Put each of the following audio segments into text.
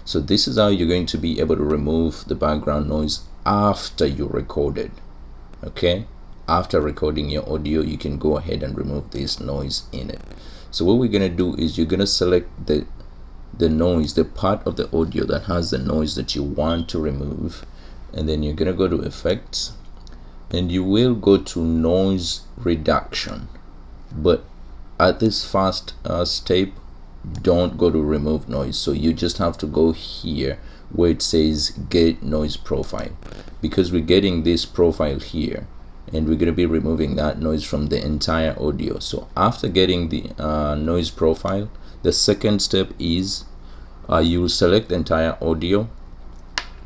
So this is how you're going to be able to remove the background noise after you recorded. Okay, after recording your audio, you can go ahead and remove this noise in it. So what we're going to do is you're going to select the noise, the part of the audio that has the noise that you want to remove, and then you're going to go to effects, and you will go to noise reduction. But at this first step, don't go to remove noise. So you just have to go here where it says get noise profile, because we're getting this profile here and we're going to be removing that noise from the entire audio. So after getting the noise profile, the second step is you will select entire audio.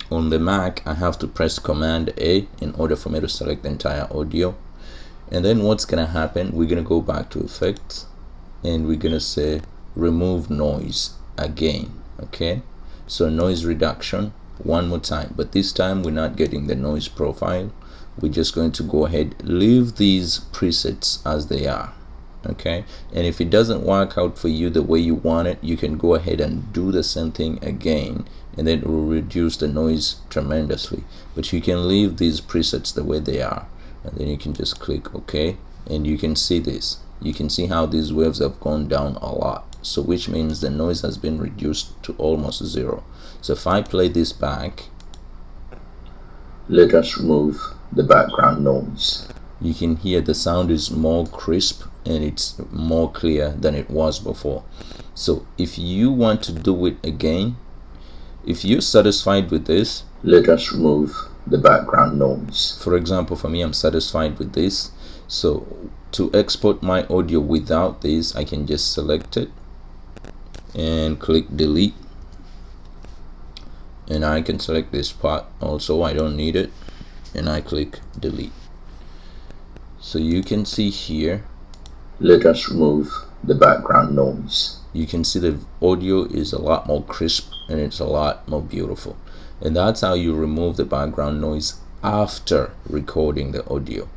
On the Mac, I have to press Command A in order for me to select the entire audio. And then what's going to happen, we're going to go back to effects and we're going to say remove noise again. Okay, so noise reduction one more time, but this time we're not getting the noise profile. We're just going to go ahead, leave these presets as they are. Okay, and if it doesn't work out for you the way you want it, you can go ahead and do the same thing again, and then it will reduce the noise tremendously. But you can leave these presets the way they are, and then you can just click OK, and you can see this. You can see how these waves have gone down a lot, so which means the noise has been reduced to almost zero. So if I play this back, let us remove the background noise. You can hear the sound is more crisp and it's more clear than it was before. So if you want to do it again, if you're satisfied with this, let us remove the background noise. For example, for me, I'm satisfied with this. So to export my audio without this, I can just select it and click delete, and I can select this part also, I don't need it, and I click delete. So you can see here, let us remove the background noise. You can see the audio is a lot more crisp and it's a lot more beautiful. And that's how you remove the background noise after recording the audio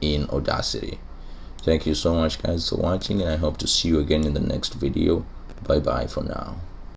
in Audacity. Thank you so much guys for watching, and I hope to see you again in the next video. Bye bye for now.